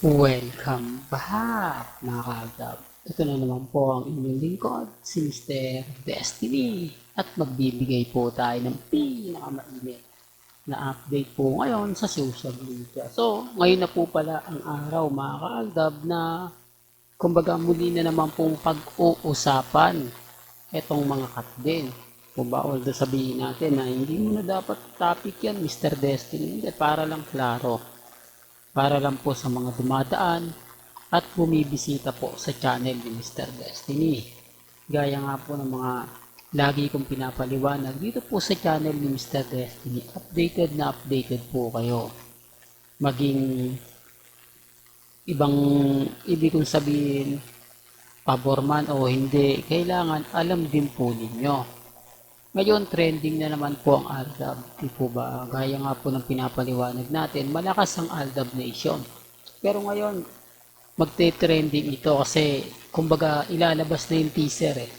Welcome back, mga kaagap. Ito na naman po ang inyong lingkod, si Mr. Destiny. At magbibigay po tayo ng pinakamainit na update po ngayon sa social media. So, ngayon na po pala ang araw, mga kaagap, na kumbaga muli na naman pong pag-uusapan itong mga cut din. Kung ba, although sabihin natin na hindi mo na dapat topic yan, Mr. Destiny. Hindi, para lang klaro. Para lang po sa mga dumadaan at bumibisita po sa channel ni Mr. Destiny. Gaya nga po ng mga lagi kong pinapaliwanag dito po sa channel ni Mr. Destiny. Updated na updated po kayo. Maging ibang ibig kong sabihin, pabor man o hindi, kailangan alam din po ninyo. Ngayon, trending na naman po ang Aldab. Di po ba? Gaya nga po ng pinapaliwanag natin, malakas ang Aldab Nation. Pero ngayon, magte-trending ito kasi, kumbaga, ilalabas na yung teaser eh.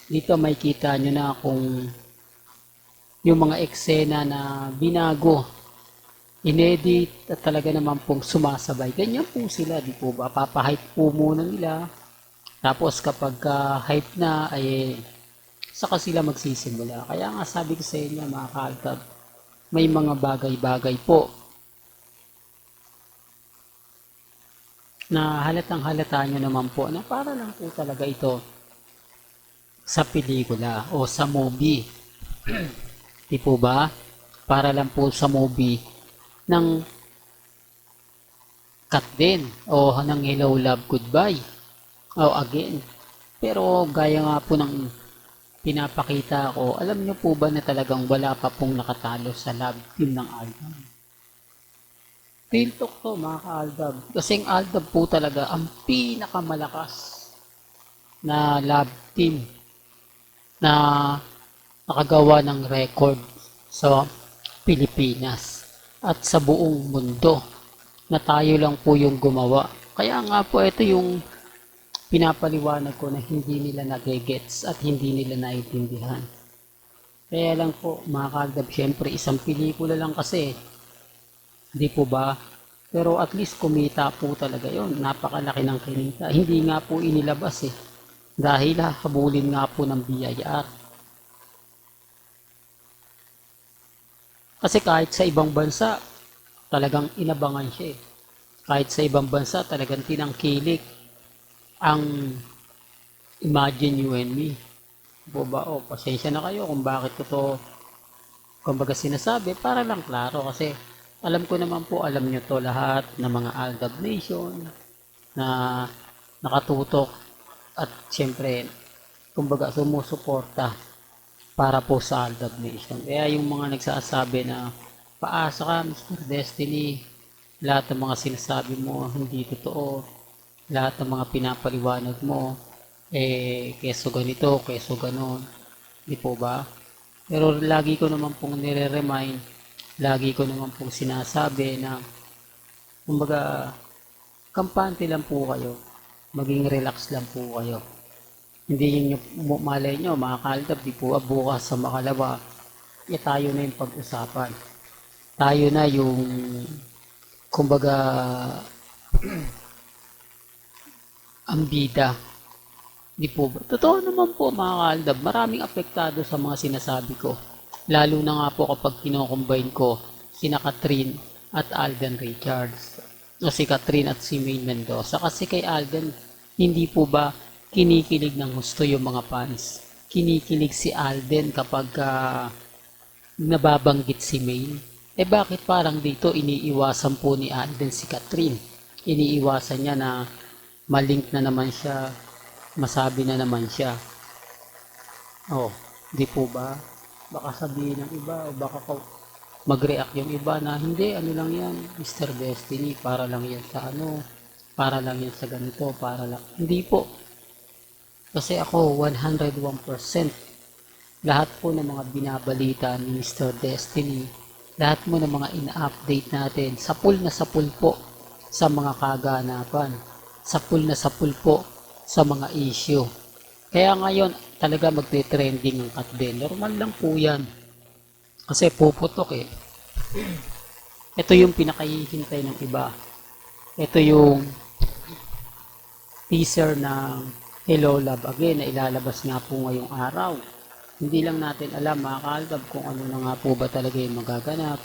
Dito may kita nyo na kung yung mga eksena na binago, inedit at talaga naman pong sumasabay. Ganyan po sila, di po ba? Papahype po muna nila. Tapos kapag hype na, ay saka sila magsisimula. Kaya nga sabi ko sa inyo mga kaaltab, may mga bagay-bagay po na halatang halata nyo naman po na para lang po talaga ito sa pelikula o sa movie. Di po ba? Para lang po sa movie ng cut din o ng Hello Love Goodbye o Again. Pero gaya nga po ng pinapakita ko, alam niyo po ba na talagang wala pa pong nakatalo sa love team ng Aldab? Real talk to mga ka-Aldab. Kasing Aldab po talaga ang pinakamalakas na love team na nakagawa ng record sa Pilipinas at sa buong mundo na tayo lang po yung gumawa. Kaya nga po ito yung pinapaliwanag ko na hindi nila nagegets at hindi nila naiintindihan. Kaya lang po, mga kaagdab, syempre isang pelikula lang kasi, di po ba? Pero at least kumita po talaga yon. Napakalaki ng kinita. Hindi nga po inilabas eh. Dahil habulin nga po ng BIR. Kasi kahit sa ibang bansa, talagang inabangan siya eh. Kahit sa ibang bansa, talagang tinangkilik ang Imagine You and Me. Po ba? O, pasensya na kayo kung bakit ko to kumbaga sinasabi para lang klaro kasi alam ko naman po, alam nyo to lahat ng mga Aldab Nation na nakatutok at syempre kumbaga sumusuporta para po sa Aldab Nation. Kaya yung mga nagsasabi na paasa ka Mr. Destiny, lahat ng mga sinasabi mo hindi totoo, lahat ng mga pinapaliwanag mo keso ganito, keso ganon, di po ba? Pero lagi ko naman pong nire-remind, lagi ko naman pong sinasabi na kumbaga kampante lang po kayo, maging relax lang po kayo. Hindi yun malay nyo mga kaaldab, di po bukas sa makalawa tayo na yung pag-usapan, tayo na yung kumbaga ang bida. Di po ba? Totoo naman po mga kaaldab, maraming apektado sa mga sinasabi ko. Lalo na nga po kapag kinocombine ko sina Catherine at Alden Richards. O si Catherine at si Maine Mendoza. Kasi kay Alden, hindi po ba kinikilig ng gusto yung mga fans? Kinikilig si Alden kapag nababanggit si Maine. Bakit parang dito iniiwasan po ni Alden si Catherine? Iniiwasan niya na malink na naman siya, masabi na naman siya. Oh, di po ba? Baka sabihin ng iba o baka mag-react yung iba na hindi, ano lang yan, Mr. Destiny, para lang yan sa ano, para lang yan sa ganito, para lang. Hindi po. Kasi ako, 101%, lahat po ng mga binabalita ni Mr. Destiny, lahat mo ng mga ina-update natin, sapul na sapul po sa mga kaganapan. Sapul na sapul po sa mga issue. Kaya ngayon, talaga magte-trending ang cut din. Normal lang po yan. Kasi puputok eh. Ito yung pinakahihintay ng iba. Ito yung teaser ng Hello Love Again na ilalabas nga po ngayong araw. Hindi lang natin alam mga kaaltab kung ano na nga po ba talaga yung magaganap,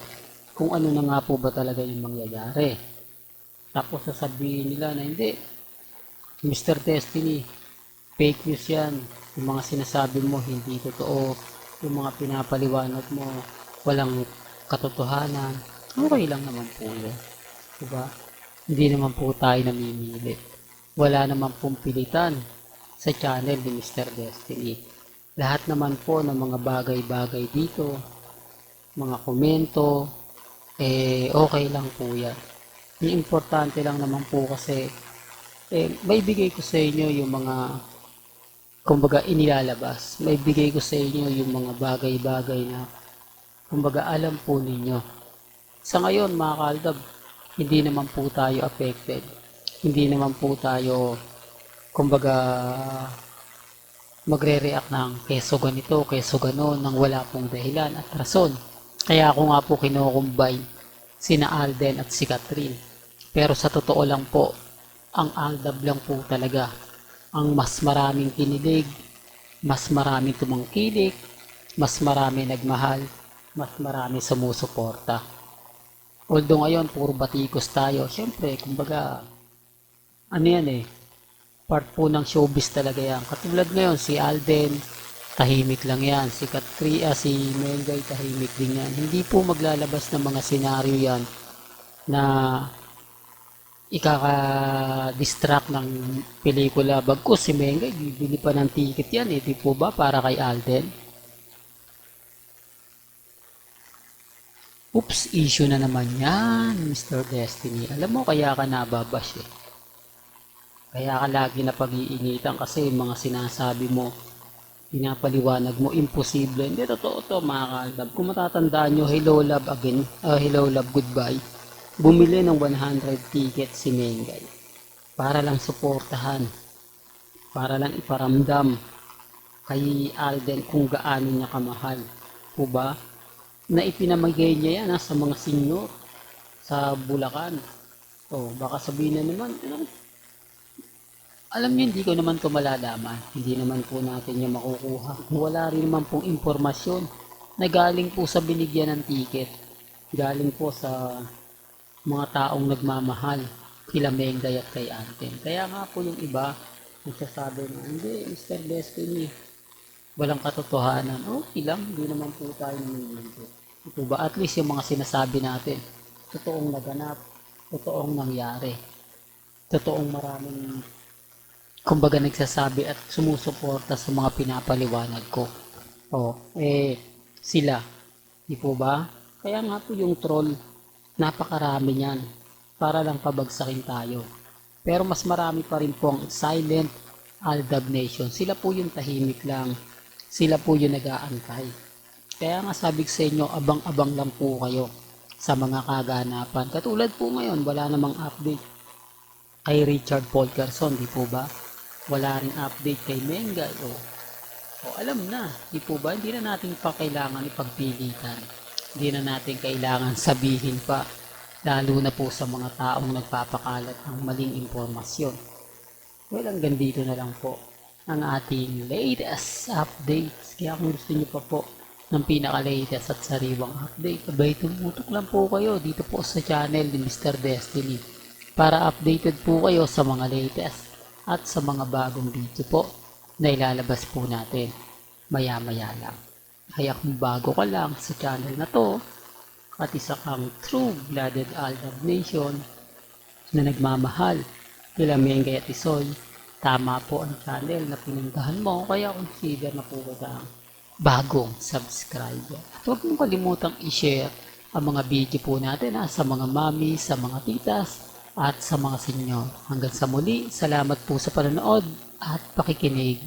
kung ano na nga po ba talaga yung mangyayari. Tapos sasabihin nila na hindi, Mr. Destiny, fake news yan. Yung mga sinasabi mo hindi totoo, yung mga pinapaliwanag mo walang katotohanan. Okay lang naman po yun. Diba? Hindi naman po tayo namimilit. Wala naman pong pilitan sa channel ni Mr. Destiny. Lahat naman po ng mga bagay-bagay dito, mga komento, okay lang po yan. Yung importante lang naman po kasi, may bigay ko sa inyo yung mga, kumbaga, inilalabas. May bigay ko sa inyo yung mga bagay-bagay na, kumbaga, alam po ninyo. Sa ngayon, mga kaaldab, hindi naman po tayo affected. Hindi naman po tayo, kumbaga, magre-react ng keso ganito, keso ganon, nang wala pong dahilan at rason. Kaya ako nga po kino-combine sina Alden at si Catherine. Pero sa totoo lang po, ang Aldab lang po talaga ang mas maraming kinilig, mas maraming tumangkilik, mas maraming nagmahal, mas maraming sumusuporta. Although ngayon, puro batikos tayo. Siyempre, kumbaga, ano yan part po ng showbiz talaga yan. Katulad ngayon, si Alden, tahimik lang yan. Si Katria, si Mengay, tahimik din yan. Hindi po maglalabas ng mga senaryo yan na ikaka-distract ng pelikula. Bagkus si Mengay, bibili pa ng ticket yan di po ba, para kay Alden? Oops, issue na naman yan, Mr. Destiny. Alam mo, kaya ka nababash Kaya ka lagi na pag-iinitan kasi mga sinasabi mo, pinapaliwanag mo, imposible. Hindi, totoo to mga kaaldab. Kung matatandaan nyo, Hello Love Again, Hello Love Goodbye, bumili ng 100 tickets si Mengay para lang suportahan, para lang iparamdam kay Alden kung gaano niya kamahal. O ba? Na ipinamagay niya yan sa mga senior sa Bulacan. Baka sabihin na naman, alam niyo, hindi ko naman ito malalaman. Hindi naman po natin yung makukuha. Wala rin naman pong impormasyon na galing po sa binigyan ng ticket. Galing po sa mga taong nagmamahal kila Mengay at kay Alden. Kaya nga po yung iba nagsasabi na, hindi, Mr. Destiny, walang katotohanan. Okay lang, hindi naman po tayo nangyayari. Ito ba? At least yung mga sinasabi natin, totoong naganap, totoong nangyari, totoong maraming kumbaga nagsasabi at sumusuporta sa mga pinapaliwanag ko. Sila. Di po ba? Kaya nga po yung troll, napakarami niyan para lang pabagsakin tayo. Pero mas marami pa rin po ang silent Aldab Nation. Sila po yung tahimik lang. Sila po yung nag-aantay. Kaya nga sabi ko sa inyo, abang-abang lang po kayo sa mga kaganapan. Katulad po ngayon, wala namang update kay Richard Paul Garson, di po ba? Wala ring update kay Mengay. Alam na, di po ba? Hindi na natin pa kailangan ipagpilitan. Hindi na natin kailangan sabihin pa, lalo na po sa mga taong nagpapakalat ng maling impormasyon. Well, hanggang dito na lang po ang ating latest updates. Kaya kung gusto nyo pa po ng pinaka-latest at sariwang update, abay tumutok lang po kayo dito po sa channel ni Mr. Destiny para updated po kayo sa mga latest at sa mga bagong video po na ilalabas po natin maya-maya lang. Kaya kung bago ka lang sa channel na to at isa kang true-blooded Aldab Nation na nagmamahal kila Mengay at Isoy, tama po ang channel na pinuntahan mo, kaya consider na po ka bagong subscriber. At huwag mong kalimutang i-share ang mga video po natin sa mga mami, sa mga titas, at sa mga senyor. Hanggang sa muli, salamat po sa panonood at pakikinig.